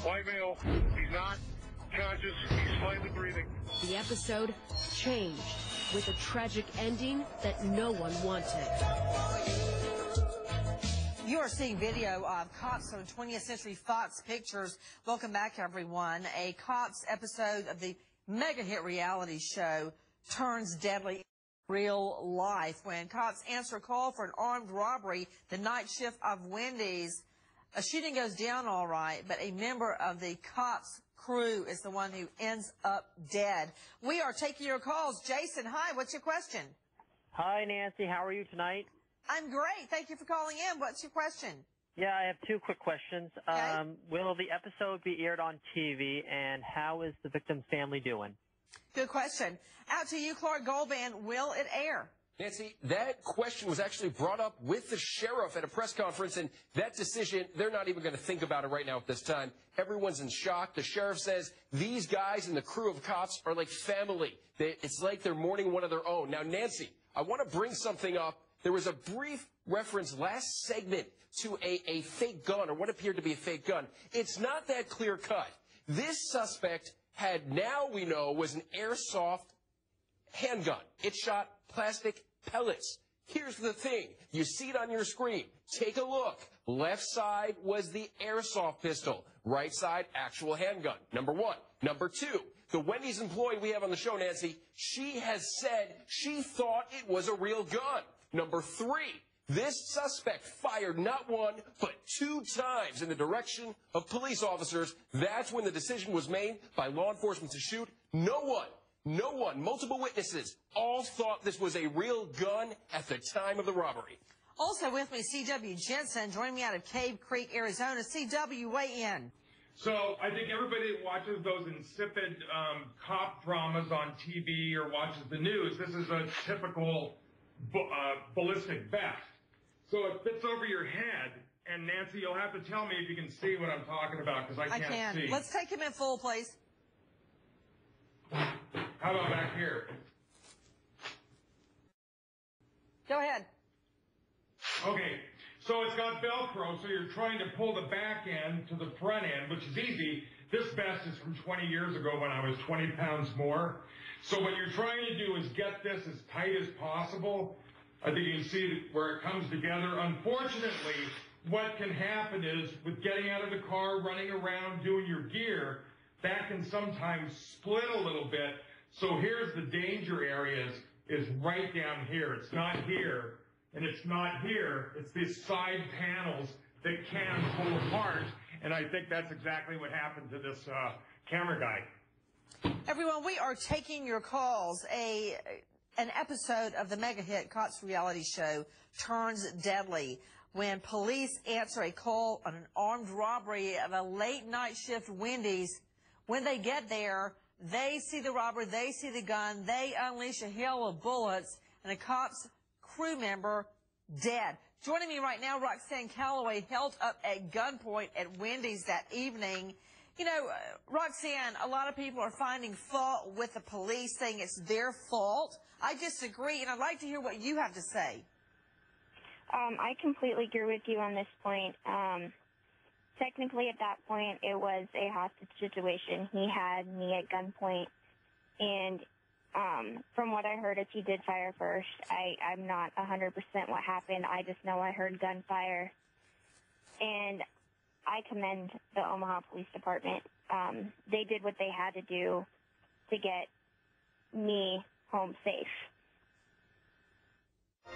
White male. He's not conscious. He's slightly breathing. The episode changed with a tragic ending that no one wanted. You are seeing video of Cops on 20th Century Fox Pictures. Welcome back, everyone. A Cops episode of the mega hit reality show turns deadly in real life when cops answer a call for an armed robbery, the night shift of Wendy's. A shooting goes down all right, but a member of the cops crew is the one who ends up dead. We are taking your calls. Jason, hi, what's your question? Hi, Nancy. How are you tonight? I'm great. Thank you for calling in. What's your question? Yeah, I have two quick questions. Okay. Will the episode be aired on TV, and how is the victim's family doing? Good question. Out to you, Clark Goldband. Will it air? Nancy, that question was actually brought up with the sheriff at a press conference, and that decision, they're not even going to think about it right now at this time. Everyone's in shock. The sheriff says these guys and the crew of cops are like family. It's like they're mourning one of their own. Now, Nancy, I want to bring something up. There was a brief reference last segment to a fake gun, or what appeared to be a fake gun. It's not that clear cut. This suspect had, now we know, was an airsoft handgun. It shot plastic pellets. Here's the thing. You see it on your screen. Take a look. Left side was the airsoft pistol. Right side, actual handgun. Number one. Number two, the Wendy's employee we have on the show, Nancy, she has said she thought it was a real gun. Number three, this suspect fired not one, but 2 times in the direction of police officers. That's when the decision was made by law enforcement to shoot. No one, multiple witnesses, all thought this was a real gun at the time of the robbery. Also with me, C.W. Jensen, joining me out of Cave Creek, Arizona. C.W., weigh in. So I think everybody that watches those insipid cop dramas on TV or watches the news, this is a typical ballistic vest. So it fits over your head. And Nancy, you'll have to tell me if you can see what I'm talking about, because I can't see. Let's take him in full, please. How about back here? Go ahead. Okay, so it's got Velcro, so you're trying to pull the back end to the front end, which is easy. This vest is from 20 years ago when I was 20 pounds more. So what you're trying to do is get this as tight as possible. I think you can see where it comes together. Unfortunately, what can happen is with getting out of the car, running around, doing your gear, that can sometimes split a little bit. So here's the danger areas, is right down here. It's not here, and it's not here. It's these side panels that can pull apart, and I think that's exactly what happened to this camera guy. Everyone, we are taking your calls. An episode of the mega hit Cops reality show turns deadly when police answer a call on an armed robbery of a late night shift Wendy's. When they get there, they see the robber, they see the gun, they unleash a hail of bullets, and a cop's crew member dead. Joining me right now, Roxanne Callaway, held up at gunpoint at Wendy's that evening. You know, Roxanne, a lot of people are finding fault with the police, saying it's their fault. I disagree, and I'd like to hear what you have to say. I completely agree with you on this point. Technically, at that point, it was a hostage situation. He had me at gunpoint, and from what I heard, he did fire first. I'm not 100% what happened. I just know I heard gunfire, and I commend the Omaha Police Department. They did what they had to do to get me home safe.